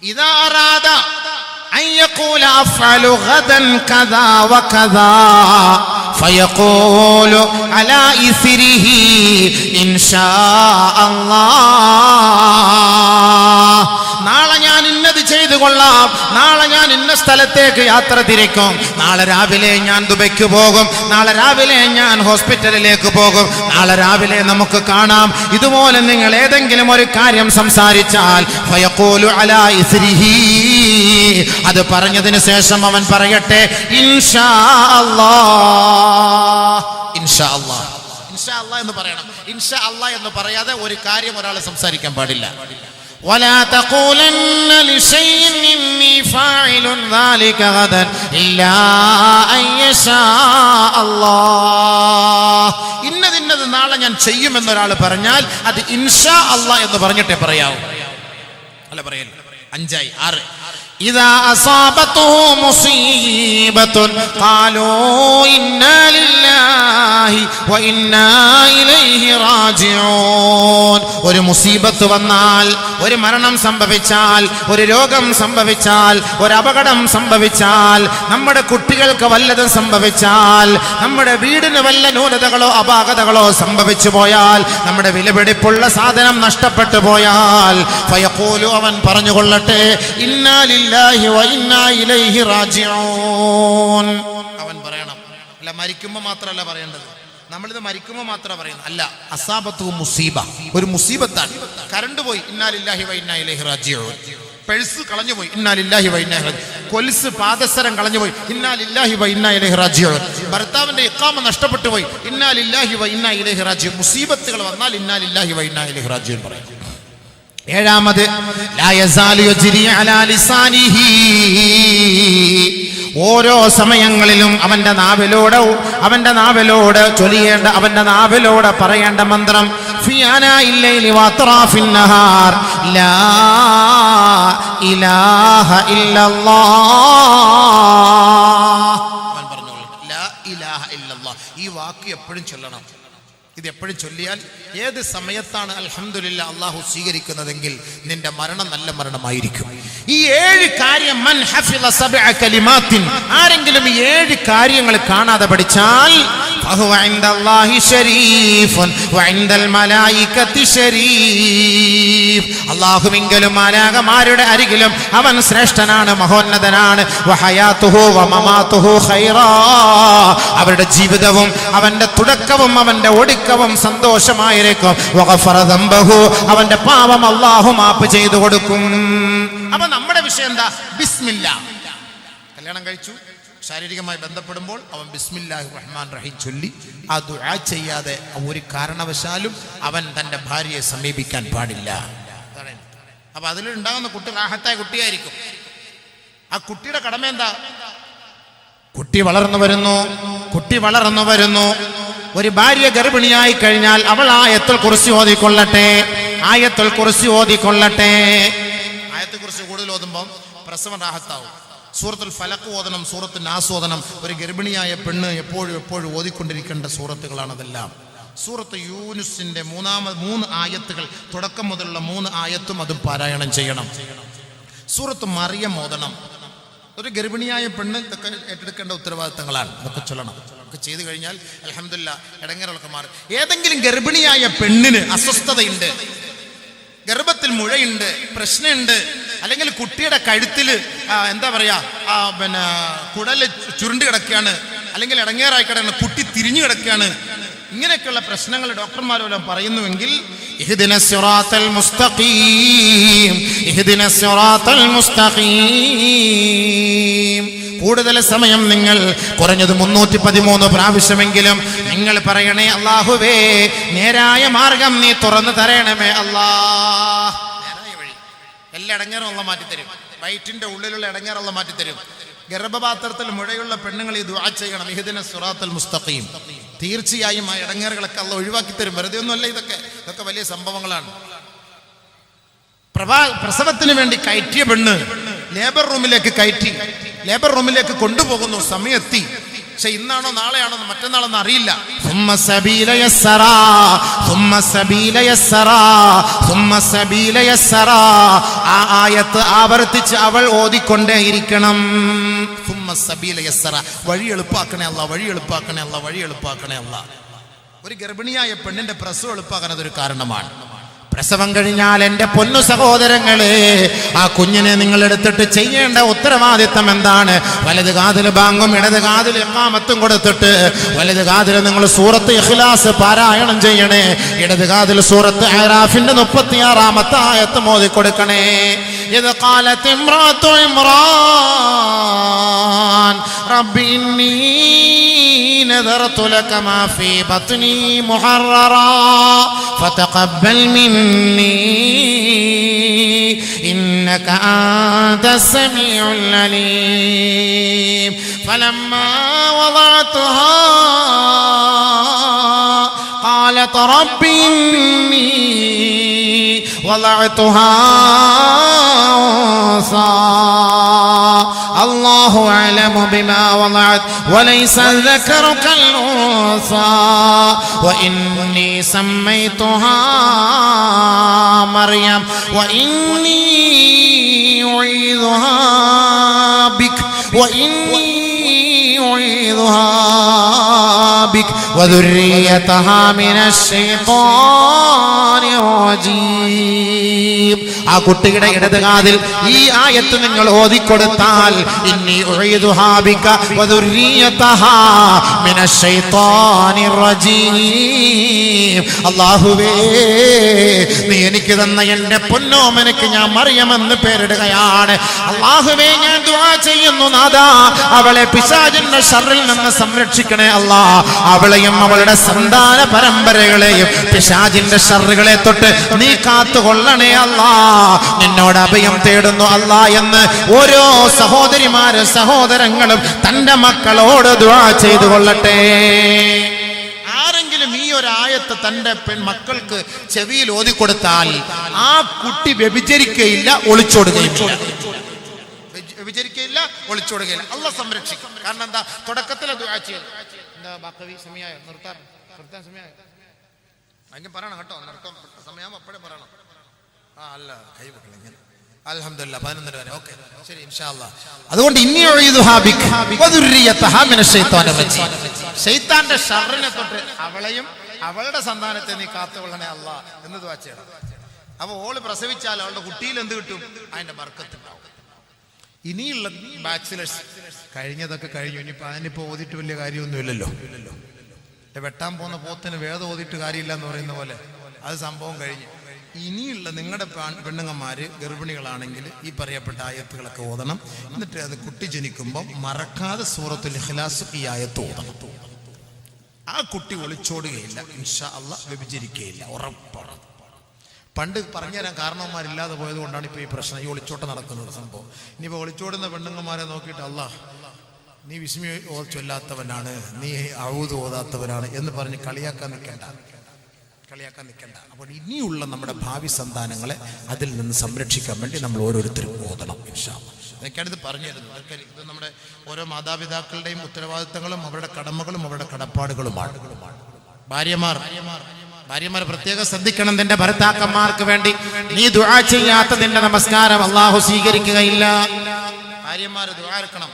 ഇദാ അറാദ അൻ യഖൂല അഫ്അലു ഗദൻ കദാ വകദാ ഫയഖൂലു അലാ ഇസ്രിഹി ഇൻഷാ അല്ലാഹ്. നാളെ ഞാൻ ഇന്നത് ചെയ്തു കൊള്ളാം, നാളെ ഞാൻ ഇന്ന സ്ഥലത്തേക്ക് യാത്ര തിരിക്കും, നാളെ രാവിലെ ഞാൻ ദുബൈക്ക് പോകും, നാളെ രാവിലെ ഞാൻ ഹോസ്പിറ്റലിലേക്ക് പോകും, നാളെ രാവിലെ നമുക്ക് കാണാം. ഇതുപോലെ നിങ്ങൾ ഏതെങ്കിലും ഒരു കാര്യം സംസാരിച്ചാൽ ഫയഖൂലു അലാ ഇസ്രിഹി, അത് പറഞ്ഞതിന് ശേഷം അവൻ പറയട്ടെ ഇൻഷാ അല്ലാഹ്. ഇൻഷാ അല്ലാഹ്, ഇൻഷാ അല്ലാഹ് എന്ന് പറയണം. ഇൻഷാ അല്ലാഹ് എന്ന് പറയാതെ ഒരു കാര്യം ഒരാൾ സംസാരിക്കാൻ പാടില്ല. ولا تقولن لشيء إني فاعل ذلك غدا إلا أن يشاء الله. ഇന്നത് നാളെ ഞാൻ ചെയ്യുമെന്നൊരാൾ പറഞ്ഞാൽ അത് ഇൻഷാ അല്ലാഹ് എന്ന് പറഞ്ഞിട്ടേ പറയാവൂ. അല്ല പറയല്ല. 5 6 إذا أصابته مصيبة قالوا إنا لله وإنا إليه راجعون. ഒരു മുസീബത്ത് വന്നാൽ, ഒരു മരണം സംഭവിച്ചാൽ, ഒരു രോഗം സംഭവിച്ചാൽ, ഒരു അപകടം സംഭവിച്ചാൽ, നമ്മുടെ കുട്ടികൾക്ക് വല്ലതും സംഭവിച്ചാൽ, നമ്മുടെ വീടിന് വല്ല ന്യൂനതകളോ അപാകതകളോ സംഭവിച്ചു പോയാൽ, നമ്മുടെ വിലപിടിപ്പുള്ള സാധനം നഷ്ടപ്പെട്ടു പോയാൽ ഫയഖൂലു, അവൻ പറഞ്ഞുകൊള്ളട്ടെ ഇന്നാ ലില്ലാഹി വ ഇന്നാ ഇലൈഹി റാജിഊൻ. അവൻ പറയണം. അല്ല മരിക്കുമ്പോൾ മാത്രമല്ല പറയേണ്ടത്, നമ്മളിത് മരിക്കുമ്പോൾ മാത്രം പറയുന്നത് അല്ല. അസാബത്തു മുസീബ, ഒരു മുസീബത്താണ്. കറണ്ട് പോയി ഇന്നാ ലില്ലാഹി വ ഇന്നാ ഇലൈഹി റാജിഊൻ. പെഴ്സ് കളഞ്ഞു പോയി ഇന്നാ ലില്ലാഹി വ ഇന്നാ ഇലൈഹി, കൊലുസ് പാദസരം കളഞ്ഞു പോയി ഇന്നാ ലില്ലാഹി വ ഇന്നാ ഇലൈഹി റാജിഊൻ. ഭർത്താവിന്റെ ഇഖാമ നഷ്ടപ്പെട്ടു പോയി ഇന്നാ ലില്ലാഹി വ ഇന്നാ ഇലൈഹി റാജിഊൻ. മുസീബത്തുകൾ വന്നാൽ ഇന്നാ ലില്ലാഹി വ ഇന്നാ ഇലൈഹി റാജിഊൻ പറയും. 7 ലാ യസാലു യജ്രി അലാ ലിസാനിഹി, ഓരോ സമയങ്ങളിലും അവന്റെ നാവിലൂടെ ചൊല്ലിയേണ്ട, അവന്റെ നാവിലൂടെ പറയേണ്ട മന്ത്രം ഫി ആനാഇൽ ലൈലി വഅത്റാഫിൻ നഹാർ ലാ ഇലാഹ ഇല്ലല്ലാഹ്. അവൻ പറഞ്ഞു ലാ ഇലാഹ ഇല്ലല്ലാഹ്. ഈ വാക്ക് എപ്പോഴും ചൊല്ലണം. ഇത് എപ്പോഴും ചൊല്ലിയാൽ ഏത് സമയത്താണ് അൽഹംദുലില്ലാ അള്ളാഹു സ്വീകരിക്കുന്നതെങ്കിൽ നിന്റെ മരണം നല്ല മരണമായിരിക്കും. ഈ 7 കാര്യം മൻ ഹഫിള സബ്അ കലിമാത്തിൻ, ആരെങ്കിലും ഈ 7 കാര്യങ്ങൾ കാണാതെ പഠിച്ചാൽ ഫഹുവ ഇൻദല്ലാഹി ശരീഫുൻ വ ഇൻദൽ മലായികതി ശരീഫ്, അല്ലാഹുവിങ്കലും മാലാഖമാരുടെ അരികിലും അവൻ ശ്രേഷ്ഠനാണ്, മഹോന്നതനാണ്. വ ഹയാതുഹു വ മമാതുഹു ഖൈറാ, അവരുടെ ജീവിതവും അവന്റെ തുടക്കവും അവന്റെ ഒടുക്കവും സന്തോഷമായിരിക്കും. വ ഗഫറ ദംബഹു, അവന്റെ പാപം അല്ലാഹു മാപ്പ് ചെയ്തു കൊടുക്കും. അപ്പൊ നമ്മുടെ വിഷയം എന്താ? ബിസ്മില്ലാ. കല്യാണം കഴിച്ചു, ശാരീരികമായി ബന്ധപ്പെടുമ്പോൾ അവൻ ബിസ്മില്ലാഹിർ റഹ്മാൻ റഹീം ചൊല്ലി ആ ദുആ ചെയ്യാതെ ഒരു കാരണവശാലും അവൻ തന്റെ ഭാര്യയെ സമീപിക്കാൻ പാടില്ല. അപ്പൊ അതിലുണ്ടാകുന്ന കുട്ടി റാഹത്തായ കുട്ടിയായിരിക്കും. ആ കുട്ടിയുടെ കടമ എന്താ? കുട്ടി വളർന്നു വരുന്നു. ഒരു ഭാര്യ ഗർഭിണിയായി കഴിഞ്ഞാൽ അവൾ ആയത്തുൽ കുർസി ഓതിക്കൊള്ളട്ടെ. ആയത്തുൽ കുർസി കൂടുതൽ ഓതുമ്പോൾ പ്രസവം റാഹത്താവും. സൂറത്തുൽ ഫലഖ് ഓതണം, സൂറത്തുൽ നാസ് ഓതണം. ഒരു ഗർഭിണിയായ പെണ്ണ് എപ്പോഴും ഓതിക്കൊണ്ടിരിക്കേണ്ട സൂറത്തുകളാണ് അതെല്ലാം. സൂറത്ത് യൂനുസിന്റെ 3 ആയത്തുകൾ, തുടക്കം മുതലുള്ള 3 ആയത്തും അതും പാരായണം ചെയ്യണം. സൂറത്ത് മറിയം ഓതണം. ഒരു ഗർഭിണിയായ പെണ്ണ് ഇതൊക്കെ ഏറ്റെടുക്കേണ്ട ഉത്തരവാദിത്തങ്ങളാണ്. ഇതൊക്കെ ചൊല്ലണം. ഒക്കെ ചെയ്തു കഴിഞ്ഞാൽ അൽഹംദുലില്ലാ ഇടങ്ങേറുകളൊക്കെ മാറും. ഏതെങ്കിലും ഗർഭിണിയായ പെണ്ണിന് അസ്വസ്ഥതയുണ്ട്, ഗർഭത്തിൽ മുഴയുണ്ട്, പ്രശ്നമുണ്ട്, അല്ലെങ്കിൽ കുട്ടിയുടെ കഴുത്തിൽ എന്താ പറയാ കുടല് ചുരുണ്ട് കിടക്കുകയാണ്, അല്ലെങ്കിൽ ഇടങ്ങേറായി കിടക്കുകയാണ്, കുട്ടി തിരിഞ്ഞു കിടക്കുകയാണ്, ഇങ്ങനെയൊക്കെയുള്ള പ്രശ്നങ്ങൾ ഡോക്ടർമാരെല്ലാം പറയുന്നുവെങ്കിൽ ഇഹ്ദിനസ് സിറാത്തൽ മുസ്തഖീം, കൂടുതൽ സമയം നിങ്ങൾ കുറഞ്ഞത് 313 പ്രാവശ്യമെങ്കിലും നിങ്ങൾ പറയണേ അല്ലാഹുവേ നേരായ മാർഗം നീ തുറന്നു തരണമേ അല്ലാഹ്. നേരായ വഴി, എല്ലാ ഇടങ്ങേറും അല്ലാഹ് മാറ്റിത്തരും. വയറ്റിന്റെ ഉള്ളിലുള്ള ഇടങ്ങേറും അല്ലാഹ് മാറ്റിത്തരും. ഗർഭപാത്രത്തിൽ മുഴയുള്ള പെണ്ണുങ്ങൾ ഈ ദുആ ചെയ്യണം, ഇഹ്ദിനസ് സിറാത്തൽ മുസ്തഖീം. തീർച്ചയായും ആ ഇടങ്ങേറുകളൊക്കെ അല്ലാഹ് ഒഴിവാക്കി തരും. വെറുതെ ഒന്നുമല്ല, ഇതൊക്കെ വലിയ സംഭവങ്ങളാണ്. പ്രസവത്തിന് വേണ്ടി കയറ്റിയ പെണ്ണ് ലേബർ റൂമിലേക്ക് കൊണ്ടുപോകുന്നു. സമയത്തി പക്ഷെ ഇന്നാണോ നാളെയാണോ മറ്റന്നാളെന്ന് അറിയില്ല. ആ ആയത്ത് ആവർത്തിച്ച് അവൾ ഓതിക്കൊണ്ടേയിരിക്കണം. വഴി എളുപ്പാക്കണേ അല്ലാ, വഴി എളുപ്പാക്കണേ അല്ലാ, വഴി എളുപ്പാക്കണേ അല്ലാ. ഒരു ഗർഭിണിയായ പെണ്ണിന്റെ പ്രസവം എളുപ്പാക്കാൻ അതൊരു കാരണമാണ്. പ്രസവം കഴിഞ്ഞാൽ എൻ്റെ പൊന്നു സഹോദരങ്ങളെ, ആ കുഞ്ഞിനെ നിങ്ങൾ എടുത്തിട്ട് ചെയ്യേണ്ട ഉത്തരവാദിത്തം എന്താണ്? വലത് കാതിൽ ബാങ്കും ഇടത് കാതിൽ ഇഖാമത്തും കൊടുത്തിട്ട് വലത് കാതിൽ നിങ്ങൾ സൂറത്ത് ഇഖ്ലാസ് പാരായണം ചെയ്യണേ, ഇടത് കാതിൽ സൂറത്ത് അറാഫിന്റെ 36-ാമത്തെ ആയത്ത് മോദി കൊടുക്കണേ. ഇത് ഖാലത്ത് ഇംറാത്തു ഇമ്രാൻ റബ്ബി ഇന്നി നദറതു ലക മാ ഫീ ബത്നി മുഹററാ ഫതഖബ്ബൽ മിന്നി ഇന്നക അൻതസ് സമീഉൽ അലീം. ഫലമ്മാ വദഅതുഹാ قالت رب إني وضعتها أنثى الله أعلم بما وضعت وليس الذكر كالأنثى وإني سميتها مريم وإني أعيذها بك وذريتها من الشيطان الرجيم. ആ കുട്ടിയുടെ ഇടത് കാതിൽ ഈ ആയത്ത് നിങ്ങൾ ഓതിക്കൊടുത്താൽ ഇന്നി ഉഈദുഹാ ബിക വദുർരിയതഹാ മിനശ് ശൈത്താനിർ റജീം. അല്ലാഹുവേ, നീ എനിക്ക് തന്ന എൻ്റെ പൊന്നോമനക്ക് ഞാൻ മറിയമെന്ന് പേരിടുകയാണ്. അല്ലാഹുവേ, ഞാൻ ദുആ ചെയ്യുന്നു നാഥാ, അവളെ പിശാചിന്റെ ശർറിൽ നിന്ന് സംരക്ഷിക്കണേ അല്ലാ. അവളെയും അവളുടെ സന്താന പരമ്പരകളെയും പിശാചിന്റെ ശർറുകളെ തൊട്ട് നീ കാത്തുകൊള്ളണേ അല്ലാ. നിന്നോട് അഭയം തേടുന്നു അല്ലാ എന്ന് ഓരോ സഹോദരിമാരും സഹോദരങ്ങളും തന്റെ മക്കളോട് ദുആ ചെയ്തു കൊള്ളട്ടെ. ആരെങ്കിലും ഈ ഒരു ആയത്ത് തന്റെ മക്കൾക്ക് ചെവിയിൽ ഓതിക്കൊടുത്താൽ ആ കുട്ടി വ്യഭിചരിക്കുകയില്ല, ഒളിച്ചോടുകയില്ല. വ്യഭിചരിക്കുകയില്ല, ഒളിച്ചോടുകയില്ല. അല്ലാഹ് സംരക്ഷിക്കും. കാരണം എന്താ? തുടക്കത്തിലെ ദുആ ചെയ്തു. എന്താ ബാക്കി സമയമായോ? നിർത്താൻ സമയമായോ? അങ്ങനെ പറയണം കേട്ടോ. നിർത്താൻ സമയം അപ്പോഴേ പറയണം. അല്ല കൈ വെക്കണം. അൽഹംദുലില്ലാഹ് 11 വരെ. ഓക്കേ, ശരി, ഇൻഷാ അല്ലാഹ്. അതുകൊണ്ട് ഇന്നി ഉഈദുഹാ ബിക വദുർരിയതഹാ മിനശ് ശൈത്താനിർ റജീം. ശൈത്താന്റെ ശർറിനെ തൊട്ട് അവളെയും അവളുടെ സന്താനത്തെ നീ കാത്തുകൊള്ളണേ അല്ലാ എന്ന് ദുആ ചെയ്യണം. അപ്പോൾ ഓള് പ്രസവിച്ചാൽ അവളുടെ കുട്ടിയിൽ എന്ത് കിട്ടും? അതിന്റെ ബർക്കത്ത് ഉണ്ടാവും. ഇനിയുള്ള ബാച്ചിലേഴ്സ് കഴിഞ്ഞതൊക്കെ കഴിഞ്ഞു. അതിനിപ്പോ ഓതിട്ട് വലിയ കാര്യമൊന്നുമില്ലല്ലോ. വെട്ടാൻ പോകുന്ന പോത്തിന് വേദം ഓതിട്ട് കാര്യമില്ല എന്ന് പറയുന്ന പോലെ അത് സംഭവം കഴിഞ്ഞു. ഇനിയുള്ള നിങ്ങളുടെ പെണ്ണുങ്ങന്മാര് ഗർഭിണികളാണെങ്കിൽ ഈ പറയപ്പെട്ട ആയത്തുകളൊക്കെ ഓതണം. എന്നിട്ട് അത് കുട്ടി ജനിക്കുമ്പോൾ മറക്കാതെ സൂറത്തുൽ ഇഖ്ലാസ് ഈ ആയത്ത് ഓതണം. ആ കുട്ടി ഒളിച്ചോടുകയില്ല, ഇൻഷാ അല്ലാഹ് വ്യഭിചരിക്കുകയില്ല, ഉറപ്പാണ്. പണ്ട് പറഞ്ഞുതരാൻ കാരണവന്മാരില്ലാതെ പോയത് കൊണ്ടാണ് ഇപ്പോൾ ഈ പ്രശ്നം, ഈ ഒളിച്ചോട്ടം നടക്കുന്നത് സംഭവം. ഇനിയിപ്പോൾ ഒളിച്ചോടുന്ന പെണ്ണുങ്ങന്മാരെ നോക്കിയിട്ട് അല്ലാഹ് നീ വിസ്മി ചൊല്ലാത്തവനാണ്, നീ ഔദ് ഓതാത്തവനാണ് എന്ന് പറഞ്ഞ് കളിയാക്കാൻ നിൽക്കണ്ട. അപ്പോൾ ഇനിയുള്ള നമ്മുടെ ഭാവി സന്താനങ്ങളെ അതിൽ നിന്ന് സംരക്ഷിക്കാൻ വേണ്ടി നമ്മൾ ഓരോരുത്തരും ഓതണം ഇൻഷാ അല്ലാഹ്. അതൊക്കെയാണ് ഇത് പറഞ്ഞു തരുന്നത്. ഇത് നമ്മുടെ ഓരോ മാതാപിതാക്കളുടെയും ഉത്തരവാദിത്തങ്ങളും അവരുടെ കടമകളും അവരുടെ കടപ്പാടുകളുമാണ്. ഭാര്യമാർ പ്രത്യേകം ശ്രദ്ധിക്കണം. നിന്റെ ഭർത്താക്കന്മാർക്ക് വേണ്ടി നീ ദുആ ചെയ്യാത്ത നിന്റെ നമസ്കാരം അല്ലാഹു സ്വീകരിക്കുകയില്ല. ഭാര്യമാർ ദുആ എടുക്കണം.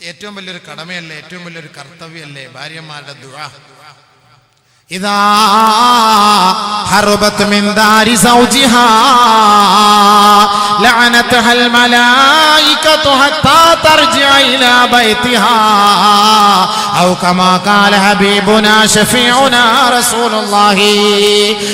ഏറ്റവും വലിയൊരു കടമയല്ലേ, ഏറ്റവും വലിയൊരു കർത്തവ്യമല്ലേ ഭാര്യമാരുടെ ദുആ. إذا هربت من دار زوجها لعنتها الملائكة حتى ترجع إلى بيتها أو كما قال حبيبنا شفيعنا رسول الله.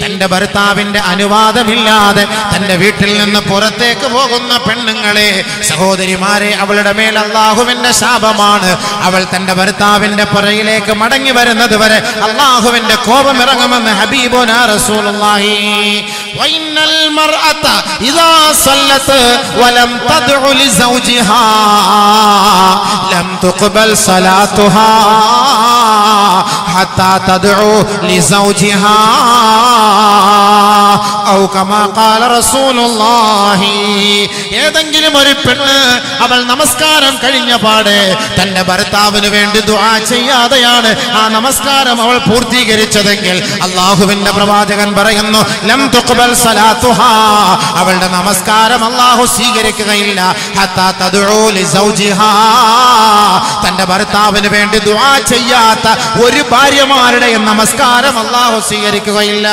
തന്റെ ഭർത്താവിന്റെ അനുവാദമില്ലാതെ തന്റെ വീട്ടിൽ നിന്ന് പുറത്തേക്ക് പോകുന്ന പെണ്ണുങ്ങളെ, സഹോദരിമാരെ, അവളുടെ മേൽ അല്ലാഹുവിന്റെ ശാപമാണ്. അവൾ തന്റെ ഭർത്താവിന്റെ പുറയിലേക്ക് മടങ്ങി വരുന്നത് വരെ അല്ലാഹുവിന്റെ കോപം ഇറങ്ങുമെന്ന് ഹബീബുനാ റസൂലുള്ളാഹി. വഇന്നൽ മർഅത ഇദാ സല്ലത്ത് വലം തദ്ഉ ലിസൗജിഹാ ലം തുഖ്ബൽ സലാത്തുഹാ ഹത്താ തദ്ഉ ലിസൗജിഹാ ഔ കമാ ഖാല റസൂലുള്ളാഹി ഏതെങ്കിലും ഒരു പെണ്ണ് അവൾ നമസ്കാരം കഴിഞ്ഞ പാടെ തന്റെ ഭർത്താവിന് വേണ്ടി ദുആ ചെയ്യാതെയാണ് ആ നമസ്കാരം അവൾ പൂർത്തീകരിച്ചതെങ്കിൽ അല്ലാഹുവിന്റെ പ്രവാചകൻ പറയുന്നു ലം തുഖ്ബൽ സലാത്തുഹാ, അവളുടെ നമസ്കാരം അല്ലാഹു സ്വീകരിക്കുകയില്ല. ഹത്താ തദ്ഉ ലിസൗജിഹാ, തന്റെ ഭർത്താവിന് വേണ്ടി ദുആ ചെയ്യാത്ത ഒരു ഭാര്യമാരുടെ നമസ്കാരം അല്ലാഹു സ്വീകരിക്കുകയില്ല.